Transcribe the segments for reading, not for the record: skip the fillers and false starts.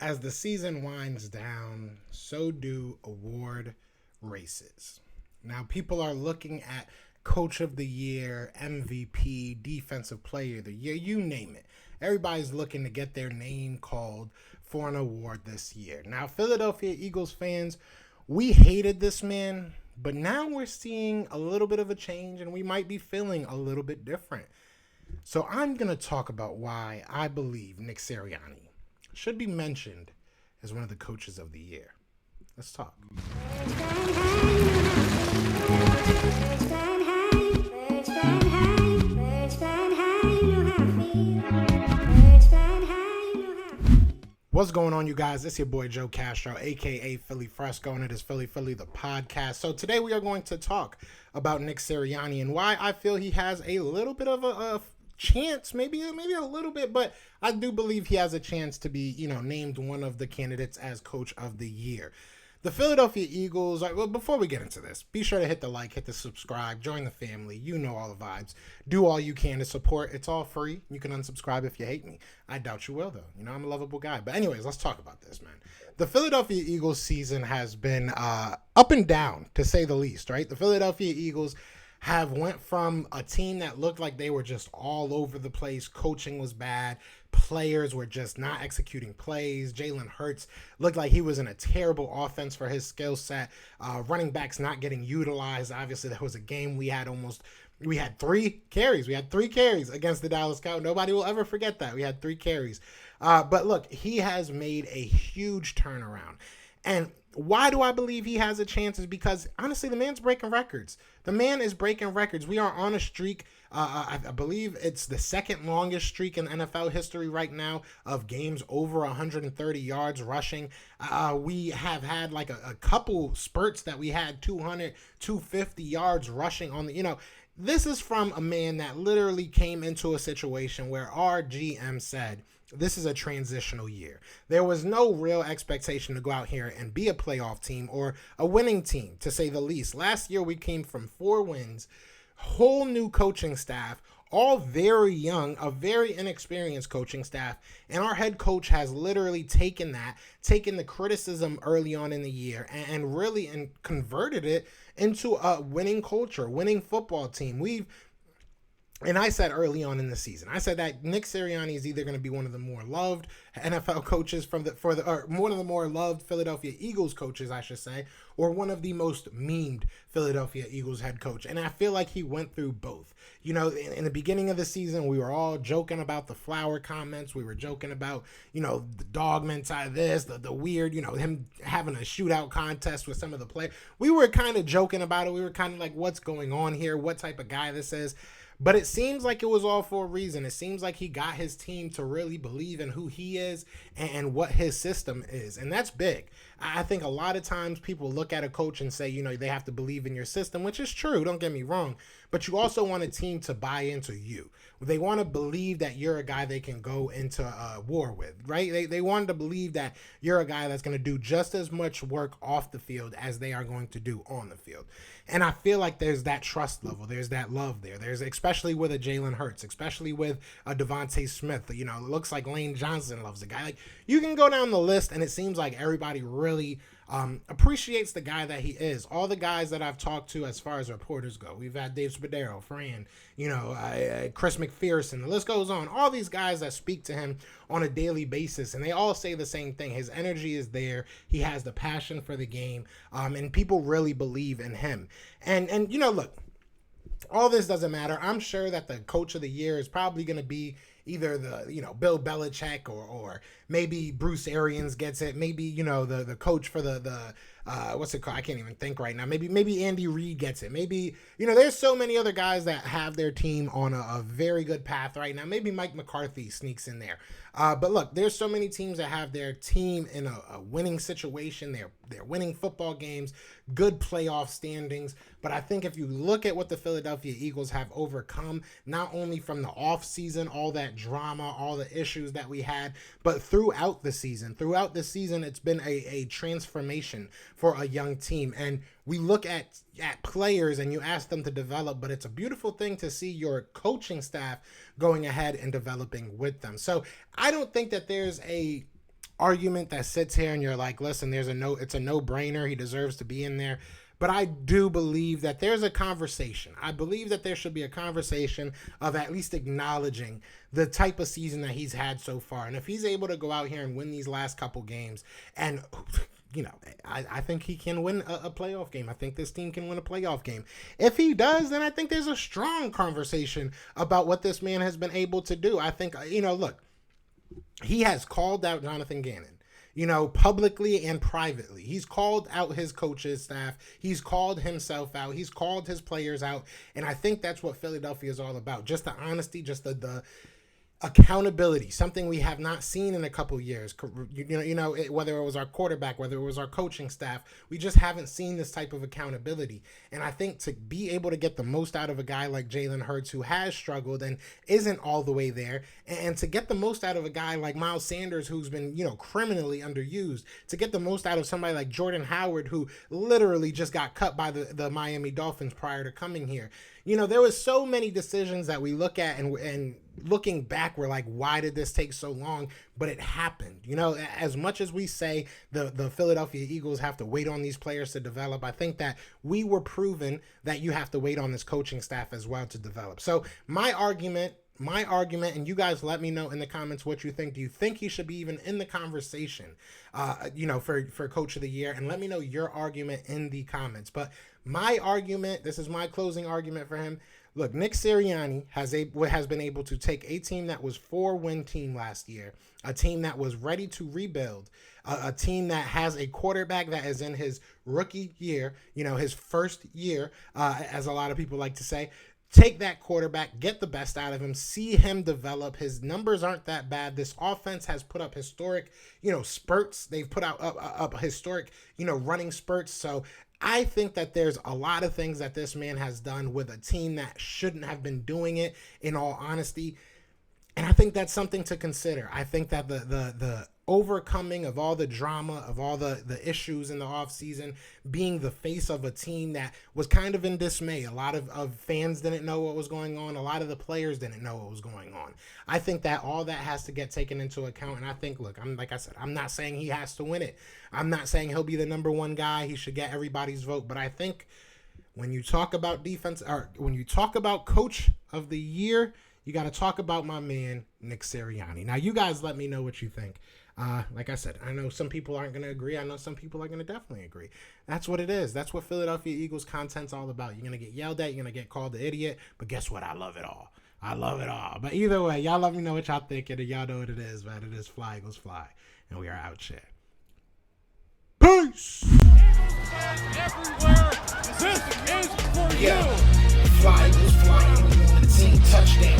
As the season winds down, so do award races. Now, people are looking at Coach of the Year, MVP, Defensive Player of the Year, you name it. Everybody's looking to get their name called for an award this year. Now, Philadelphia Eagles fans, we hated this man, but now we're seeing a little bit of a change and we might be feeling a little bit different. So I'm going to talk about why I believe Nick Sirianni should be mentioned as one of the coaches of the year. Let's talk. What's going on, you guys? It's your boy Joe Castro, aka Philly Fresco, and it is Philly the podcast. So today we are going to talk about Nick Sirianni and why I feel he has a little bit of a chance, maybe a little bit, but I do believe he has a chance to be, named one of the candidates as Coach of the Year. The Philadelphia Eagles, well, before we get into this, be sure to hit the like, hit the subscribe, join the family. You know all the vibes. Do all you can to support. It's all free. You can unsubscribe if you hate me. I doubt you will, though. I'm a lovable guy. But anyways, let's talk about this, man. The Philadelphia Eagles season has been up and down, to say the least, right? The Philadelphia Eagles have went from a team that looked like they were just all over the place. Coaching was bad. Players were just not executing plays. Jalen Hurts looked like he was in a terrible offense for his skill set. Running backs not getting utilized. Obviously, there was a game we had 3 carries. We had 3 carries against the Dallas Cowboys. Nobody will ever forget that. We had 3 carries. But look, he has made a huge turnaround. And why do I believe he has a chance is because, honestly, the man's breaking records. The man is breaking records. We are on a streak. I believe it's the second longest streak in NFL history right now of games over 130 yards rushing. We have had like a couple spurts that we had 200, 250 yards rushing on the, this is from a man that literally came into a situation where our GM said, this is a transitional year. There was no real expectation to go out here and be a playoff team or a winning team, to say the least. Last year, we came from 4 wins, whole new coaching staff, all very young, a very inexperienced coaching staff. And our head coach has literally taken the criticism early on in the year and really converted it into a winning culture, winning football team. And I said early on in the season, I said that Nick Sirianni is either going to be one of the more loved NFL coaches or one of the more loved Philadelphia Eagles coaches, I should say, or one of the most memed Philadelphia Eagles head coach. And I feel like he went through both. In the beginning of the season, we were all joking about the flower comments. We were joking about, the dog mentality, the weird, him having a shootout contest with some of the players. We were kind of joking about it. We were kind of like, what's going on here? What type of guy this is? But it seems like it was all for a reason. It seems like he got his team to really believe in who he is and what his system is. And that's big. I think a lot of times people look at a coach and say, they have to believe in your system, which is true. Don't get me wrong. But you also want a team to buy into you. They want to believe that you're a guy they can go into war with, right? They want to believe that you're a guy that's going to do just as much work off the field as they are going to do on the field. And I feel like there's that trust level. There's that love there. There's especially with a Jalen Hurts, especially with a Devontae Smith. It looks like Lane Johnson loves the guy. Like, you can go down the list, and it seems like everybody really appreciates the guy that he is. All the guys that I've talked to as far as reporters go, we've had Dave Spadaro, Fran, Chris McPherson, the list goes on. All these guys that speak to him on a daily basis, and they all say the same thing. His energy is there. He has the passion for the game, and people really believe in him. And look, all this doesn't matter. I'm sure that the coach of the year is probably going to be either the, Bill Belichick or maybe Bruce Arians gets it. Maybe, the coach for the what's it called? I can't even think right now. Maybe Andy Reid gets it. Maybe, there's so many other guys that have their team on a very good path right now. Maybe Mike McCarthy sneaks in there. But look, there's so many teams that have their team in a winning situation. They're winning football games, good playoff standings. But I think if you look at what the Philadelphia Eagles have overcome, not only from the offseason, all that drama, all the issues that we had, but throughout the season. Throughout the season, it's been a transformation for a young team. And we look at players and you ask them to develop, but it's a beautiful thing to see your coaching staff going ahead and developing with them. So I don't think that there's a argument that sits here and you're like, listen, it's a no-brainer. He deserves to be in there. But I do believe that there's a conversation. I believe that there should be a conversation of at least acknowledging the type of season that he's had so far. And if he's able to go out here and win these last couple games, and I think he can win a playoff game. I think this team can win a playoff game. If he does, then I think there's a strong conversation about what this man has been able to do. I think, look, he has called out Jonathan Gannon. Publicly and privately. He's called out his coaches, staff. He's called himself out. He's called his players out. And I think that's what Philadelphia is all about. Just the honesty, just the accountability, something we have not seen in a couple years. Whether it was our quarterback, whether it was our coaching staff, we just haven't seen this type of accountability. And I think to be able to get the most out of a guy like Jalen Hurts, who has struggled and isn't all the way there, and to get the most out of a guy like Miles Sanders, who's been, criminally underused, to get the most out of somebody like Jordan Howard, who literally just got cut by the Miami Dolphins prior to coming here. There was so many decisions that we look at and looking back, we're like, why did this take so long? But it happened. As much as we say the Philadelphia Eagles have to wait on these players to develop, I think that we were proven that you have to wait on this coaching staff as well to develop. So my argument, and you guys let me know in the comments what you think. Do you think he should be even in the conversation, for Coach of the Year? And let me know your argument in the comments. But my argument, this is my closing argument for him. Look, Nick Sirianni has been able to take a team that was 4-win team last year, a team that was ready to rebuild, a team that has a quarterback that is in his rookie year, his first year, as a lot of people like to say. Take that quarterback, get the best out of him, see him develop. His numbers aren't that bad. This offense has put up historic, spurts. They've put out up historic, running spurts. So I think that there's a lot of things that this man has done with a team that shouldn't have been doing it, in all honesty. And I think that's something to consider. I think that the overcoming of all the drama, of all the issues in the offseason, being the face of a team that was kind of in dismay. A lot of fans didn't know what was going on. A lot of the players didn't know what was going on. I think that all that has to get taken into account. And I think, look, like I said, I'm not saying he has to win it. I'm not saying he'll be the number one guy. He should get everybody's vote. But I think when you talk about defense, or when you talk about Coach of the Year, you got to talk about my man, Nick Sirianni. Now, you guys let me know what you think. Like I said, I know some people aren't going to agree. I know some people are going to definitely agree. That's what it is. That's what Philadelphia Eagles content's all about. You're going to get yelled at. You're going to get called the idiot. But guess what? I love it all. I love it all. But either way, y'all let me know what y'all think. And y'all know what it is, man. It is Fly Eagles Fly. And we are out here. Peace! Everywhere. This is for you. Fly Eagles flying. Team touchdown,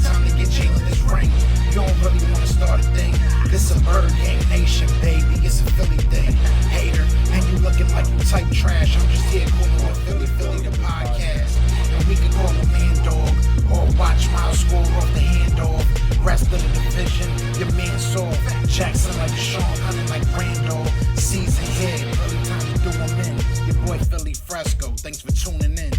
time to get Jalen this ring. You don't really want to start a thing. This a Bird Gang Nation, baby. It's a Philly thing. Hater, and you looking like you type trash. I'm just here calling with Philly the podcast. And we can call a man dog, or watch Miles score off the handoff. Rest of the division, your man saw Jackson like Sean, hunting like Randolph. Season here, early time to do him in. Your boy Philly Fresco, thanks for tuning in.